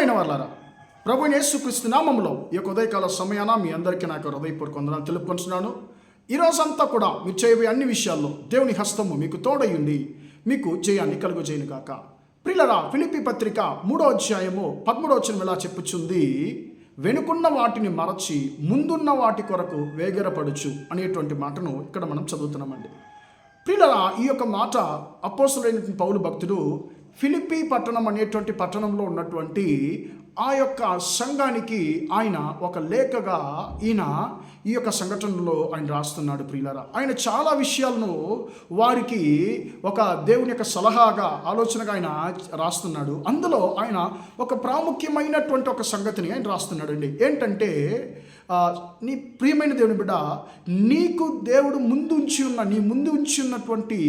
ప్రియమైన వాళ్ళారా, ప్రభువైన యేసుక్రీస్తు నామములో ఈ యొక్క ఉదయకాల సమయాన మీ అందరికీ నాకు హృదయపూర్వక వందనాలు తెలుపుకుంటున్నాను. ఈరోజంతా కూడా మీరు చేయబోయే అన్ని విషయాల్లో దేవుని హస్తము మీకు తోడయ్యుండి మీకు జయాన్ని కలుగజేయును గాక. ప్రియులారా, ఫిలిప్పీ పత్రిక 3వ అధ్యాయము 13వ వచనం ఇలా చెప్పుచుంది, వెనుకున్న వాటిని మరచి ముందున్న వాటి కొరకు వేగిరపడుచు అనేటువంటి మాటను ఇక్కడ మనం చదువుతున్నామండి. ప్రియులారా, ఈ యొక్క మాట అపోస్తలుడైన పౌలు భక్తుడు ఫిలిప్పీ పట్టణం అనేటువంటి పట్టణంలో ఉన్నటువంటి ఆ యొక్క సంఘానికి ఆయన ఒక లేఖగా ఈయన ఈ యొక్క సంఘటనలో ఆయన రాస్తున్నాడు. ప్రియులారా, ఆయన చాలా విషయాలను వారికి ఒక దేవుని యొక్క సలహాగా ఆలోచనగా ఆయన రాస్తున్నాడు. అందులో ఆయన ఒక ప్రాముఖ్యమైనటువంటి ఒక సంగతిని ఆయన రాస్తున్నాడు అండి. ఏంటంటే, నీ ప్రియమైన దేవుని బిడ్డ, నీకు దేవుడు నీ ముందు ఉంచి ఉన్నటువంటి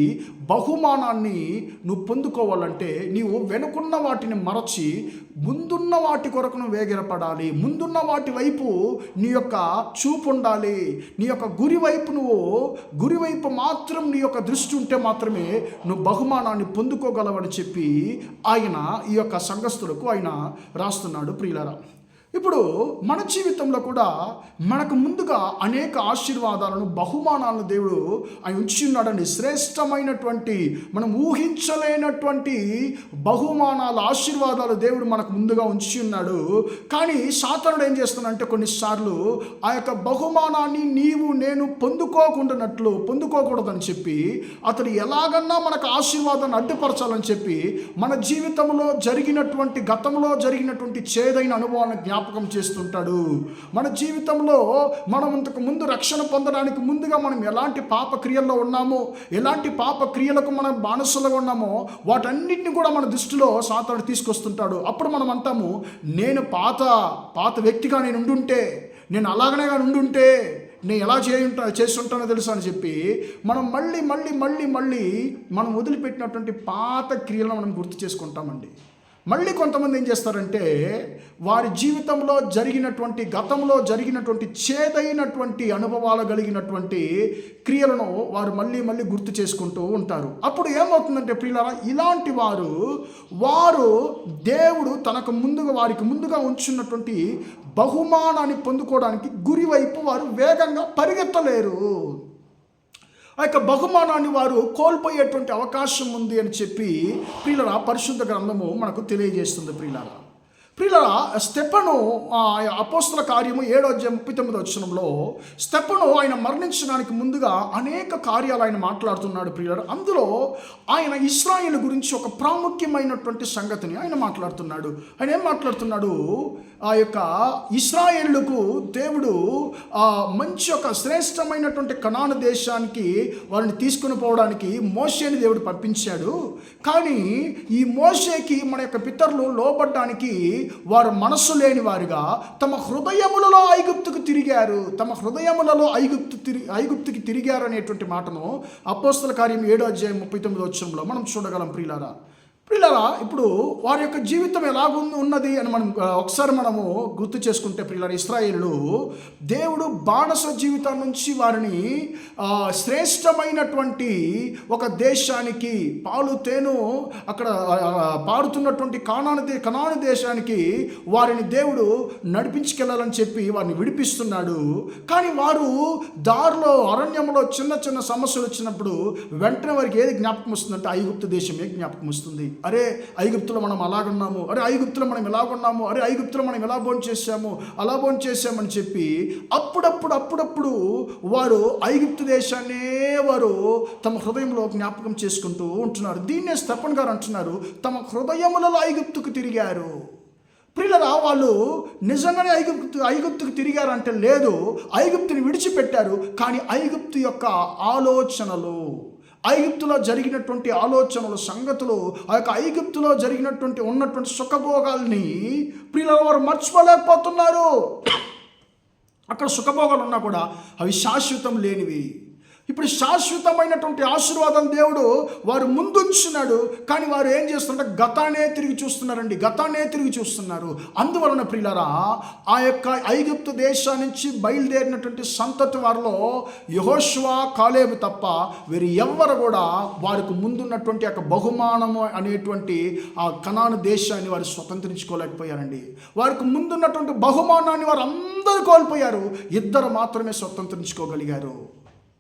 బహుమానాన్ని నువ్వు పొందుకోవాలంటే నీవు వెనుకున్న వాటిని మరచి ముందున్న వాటి కొరకు నువ్వు వేగిరపడాలి. ముందున్న వాటి వైపు నీ యొక్క చూపు ఉండాలి. నీ యొక్క గురి వైపు మాత్రం నీ యొక్క దృష్టి ఉంటే మాత్రమే నువ్వు బహుమానాన్ని పొందుకోగలవని చెప్పి ఆయన ఈ యొక్క సంఘస్థులకు ఆయన రాస్తున్నాడు. ప్రియులారా, ఇప్పుడు మన జీవితంలో కూడా మనకు ముందుగా అనేక ఆశీర్వాదాలను, బహుమానాలను దేవుడు ఆయన ఉంచి ఉన్నాడండి. శ్రేష్టమైనటువంటి, మనం ఊహించలేనటువంటి బహుమానాలు, ఆశీర్వాదాలు దేవుడు మనకు ముందుగా ఉంచి ఉన్నాడు. కానీ సాతానుడు ఏం చేస్తున్నాడంటే, కొన్నిసార్లు ఆ యొక్క బహుమానాన్ని నేను పొందుకోకూడదని చెప్పి అతడు ఎలాగన్నా మనకు ఆశీర్వాదాన్ని అడ్డుపరచాలని చెప్పి మన జీవితంలో గతంలో జరిగినటువంటి చేదైన అనుభవాలను జ్ఞాపకం చేస్తుంటాడు. మన జీవితంలో మనం ఇంతకు ముందు రక్షణ పొందడానికి ముందుగా మనం ఎలాంటి పాప క్రియల్లో ఉన్నామో, ఎలాంటి పాప క్రియలకు మనం బానిసలుగా ఉన్నామో వాటన్నిటిని కూడా మన దృష్టిలో సాతానుడు తీసుకొస్తుంటాడు. అప్పుడు మనం అంటాము, నేను పాత వ్యక్తిగా నేను ఉండుంటే, నేను అలాగనే ఉండుంటే నేను ఎలా చేస్తుంటానో తెలుసు అని చెప్పి మనం మళ్ళీ మనం వదిలిపెట్టినటువంటి పాత క్రియలను మనం గుర్తు చేసుకుంటామండి. మళ్ళీ కొంతమంది ఏం చేస్తారంటే, వారి జీవితంలో గతంలో జరిగినటువంటి చేదైనటువంటి అనుభవాలు కలిగినటువంటి క్రియలను వారు మళ్ళీ గుర్తు చేసుకుంటూ ఉంటారు. అప్పుడు ఏమవుతుందంటే ప్రియులారా, ఇలాంటి వారు దేవుడు వారికి ముందుగా ఉంచున్నటువంటి బహుమానాన్ని పొందుకోవడానికి గురి వైపు వారు వేగంగా పరిగెత్తలేరు. ఆ యొక్క బహుమానాన్ని వారు కోల్పోయేటువంటి అవకాశం ఉంది అని చెప్పి ప్రియులారా పరిశుద్ధ గ్రంథము మనకు తెలియజేస్తుంది. ప్రియులారా, స్తెఫను అపోస్తల కార్యము 7వ అధ్యాయం 39వ వచనంలో స్తెఫను ఆయన మరణించడానికి ముందుగా అనేక కార్యాలు ఆయన మాట్లాడుతున్నాడు. ప్రియులారా, అందులో ఆయన ఇశ్రాయేలు గురించి ఒక ప్రాముఖ్యమైనటువంటి సంగతిని ఆయన మాట్లాడుతున్నాడు. ఆయన ఏం మాట్లాడుతున్నాడు? ఆ యొక్క ఇశ్రాయేలుకు దేవుడు మంచి ఒక శ్రేష్టమైనటువంటి కనాను దేశానికి వారిని తీసుకుని పోవడానికి మోషేని దేవుడు పంపించాడు. కానీ ఈ మోషేకి మన యొక్క పితరులు లోబడ్డానికి వారు మనస్సు లేని వారుగా తమ హృదయములలో ఐగుప్తుకు తిరిగారు అనేటువంటి మాటను అపోస్తల కార్యం 7వ అధ్యాయం 39వ వచనంలో మనం చూడగలం. ప్రియులారా, ఇప్పుడు వారి యొక్క జీవితం ఉన్నది అని ఒకసారి మనము గుర్తు చేసుకుంటే ప్రియులారా, ఇశ్రాయేలు దేవుడు బానిస జీవితం నుంచి వారిని శ్రేష్టమైనటువంటి ఒక దేశానికి, పాలు తేను అక్కడ పారుతున్నటువంటి కనాను దేశానికి వారిని దేవుడు నడిపించుకెళ్ళాలని చెప్పి వారిని విడిపిస్తున్నాడు. కానీ వారు దారిలో అరణ్యంలో చిన్న సమస్యలు వచ్చినప్పుడు వెంటనే వారికి ఏది జ్ఞాపకం వస్తుందంటే ఐగుప్తు దేశమే జ్ఞాపకం వస్తుంది. అరే, ఐగుప్తులో మనం అలాగున్నాము, అరే ఐగుప్తులో మనం ఎలాగున్నాము, అరే ఐగుప్తులో మనం ఎలా అలా భోంచేసామని చెప్పి అప్పుడప్పుడు వారు ఐగుప్తు దేశాన్నే వారు తమ హృదయంలో జ్ఞాపకం చేసుకుంటూ ఉంటున్నారు. దీన్నే స్తెఫను గారు అంటున్నారు, తమ హృదయములలో ఐగుప్తుకు తిరిగారు. ప్రియులారా, వాళ్ళు నిజంగానే ఐగుప్తుకు తిరిగారంటే లేదు, ఐగుప్తుని విడిచిపెట్టారు. కానీ ఐగుప్తు యొక్క ఆలోచనలు, ఐగుప్తులో జరిగినటువంటి ఆలోచనలు, సంగతులు, ఆ యొక్క ఐగుప్తులో ఉన్నటువంటి సుఖభోగాల్ని ప్రియులారా వారు మర్చిపోలేకపోతున్నారు. అక్కడ సుఖభోగాలు ఉన్నా కూడా అవి శాశ్వతం లేనివి. ఇప్పుడు శాశ్వతమైనటువంటి ఆశీర్వాదం దేవుడు వారు ముందుంచున్నాడు. కానీ వారు ఏం చేస్తున్నారంటే గతాన్నే తిరిగి చూస్తున్నారండి, గతాన్నే తిరిగి చూస్తున్నారు. అందువలన ప్రియులారా, ఆ యొక్క ఐగుప్తు దేశం నుంచి బయలుదేరినటువంటి సంతతి వారిలో యెహోషువ, కాలేబు తప్ప వీరు ఎవ్వరు కూడా వారికి ముందున్నటువంటి యొక్క బహుమానము అనేటువంటి ఆ కనాను దేశాన్ని వారు స్వతంత్రించుకోలేకపోయారండి. వారికి ముందున్నటువంటి బహుమానాన్ని వారు అందరూ కోల్పోయారు. ఇద్దరు మాత్రమే స్వతంత్రించుకోగలిగారు.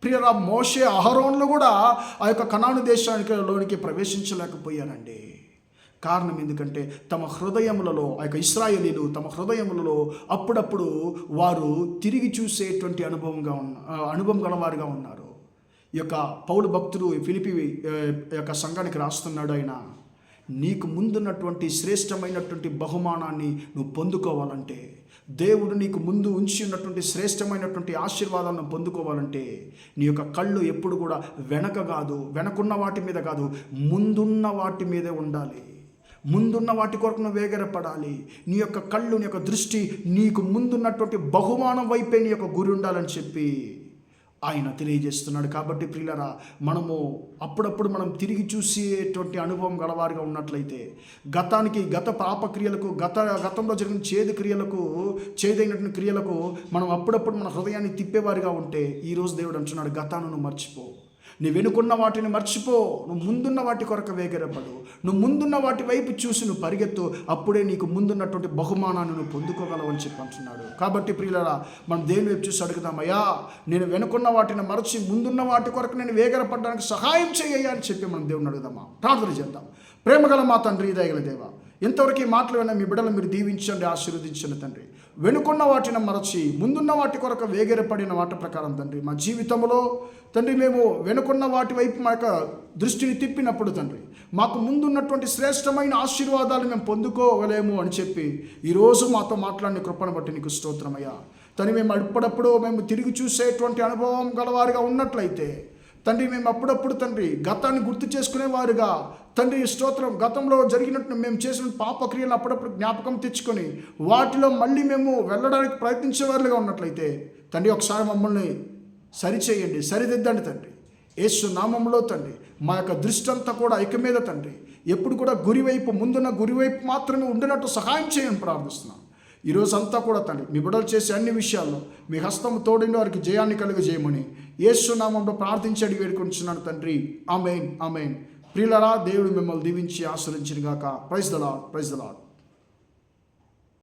ప్రియరా, మోషే, అహరోన్లు కూడా ఆ యొక్క కనాను దేశానికి ప్రవేశించలేకపోయారండి. కారణం ఎందుకంటే తమ హృదయములలో, ఆ యొక్క ఇశ్రాయేలీలు తమ హృదయములలో అప్పుడప్పుడు వారు తిరిగి చూసేటువంటి అనుభవం గలవారుగా ఉన్నారు. ఈ యొక్క పౌలు భక్తుడు ఫిలిప్పీ యొక్క సంఘానికి రాస్తున్నాడు. ఆయన, నీకు ముందున్నటువంటి శ్రేష్టమైనటువంటి బహుమానాన్ని నువ్వు పొందుకోవాలంటే, దేవుడు నీకు ముందు ఉంచి ఉన్నటువంటి శ్రేష్టమైనటువంటి ఆశీర్వాదాలను పొందుకోవాలంటే నీ యొక్క కళ్ళు ఎప్పుడు కూడా వెనకున్న వాటి మీద కాదు, ముందున్న వాటి మీదే ఉండాలి. ముందున్న వాటి కొరకు నువ్వు వేగరపడాలి. నీ యొక్క కళ్ళు, నీ యొక్క దృష్టి నీకు ముందున్నటువంటి బహుమానం వైపే నీ యొక్క గురి ఉండాలని చెప్పి ఆయన తెలియజేస్తున్నాడు. కాబట్టి ప్రియులారా, మనము అప్పుడప్పుడు మనం తిరిగి చూసేటువంటి అనుభవం గలవారిగా ఉన్నట్లయితే, గత పాపక్రియలకు, గతంలో జరిగిన చేదైనటువంటి క్రియలకు మనం అప్పుడప్పుడు మన హృదయాన్ని తిప్పేవారిగా ఉంటే, ఈరోజు దేవుడు అంటున్నాడు, గతాన్ని మర్చిపో, నీ వెనుకున్న వాటిని మర్చిపో, నువ్వు ముందున్న వాటి కొరకు వేగరపడు, నువ్వు ముందున్న వాటి వైపు చూసి నువ్వు పరిగెత్తు, అప్పుడే నీకు ముందున్నటువంటి బహుమానాన్ని నువ్వు పొందుకోగలవని చెప్పి అంటున్నాడు. కాబట్టి ప్రియులారా, మనం దేని వైపు చూసి అడుగుదామయ్యా, నేను వెనుకున్న వాటిని మరచి ముందున్న వాటి కొరకు నేను వేగరపడడానికి సహాయం చేయ్యా అని చెప్పి మనం దేవుని అడుగుదామా? ప్రార్థన చేద్దాం. ప్రేమగల మా తండ్రి, దయగల దేవా, ఇంతవరకు ఈ మాటలు విన్న మీ బిడ్డలు మీరు దీవించండి, ఆశీర్వదించండి తండ్రి. వెనుకున్న వాటిని మరచి ముందున్న వాటి కొరకు వేగిరపడిన వాటి ప్రకారం తండ్రి, మా జీవితంలో తండ్రి మేము వెనుకున్న వాటి వైపు మా యొక్క దృష్టిని తిప్పినప్పుడు తండ్రి, మాకు ముందున్నటువంటి శ్రేష్టమైన ఆశీర్వాదాలు మేము పొందుకోగలేము అని చెప్పి ఈరోజు మాతో మాట్లాడిన కృపను బట్టి నీకు స్తోత్రమయ్యా. తండ్రి, మేము అప్పుడప్పుడు తిరిగి చూసేటువంటి అనుభవం గలవారుగా ఉన్నట్లయితే తండ్రి, మేము అప్పుడప్పుడు తండ్రి గతాన్ని గుర్తు చేసుకునేవారుగా తండ్రి స్తోత్రం, గతంలో జరిగినట్టు మేము చేసిన పాపక్రియలు అప్పుడప్పుడు జ్ఞాపకం తెచ్చుకొని వాటిలో మళ్ళీ మేము వెళ్ళడానికి ప్రయత్నించేవారుగా ఉన్నట్లయితే తండ్రి, ఒకసారి మమ్మల్ని సరిచేయండి, సరిదిద్దండి తండ్రి. యేసు నామంలో తండ్రి, మా యొక్క దృష్టి అంతా కూడా ఇక మీద తండ్రి ఎప్పుడు కూడా ముందున్న గురివైపు మాత్రమే ఉండినట్టు సహాయం చేయని ప్రార్థిస్తున్నాం. ఈరోజు అంతా కూడా తండ్రి మీ బిడ్డలు చేసే అన్ని విషయాల్లో మీ హస్తం తోడిని వారికి జయాన్ని కలుగజేయమని యేసు నామంలో ప్రార్థించి అడిగి వేడుకొంటున్నాను తండ్రి. ఆమేన్, ఆమేన్. ప్రియులారా, దేవుడు మిమ్మల్ని దీవించి ఆశీర్వదించును గాక. Praise the Lord, praise the lord.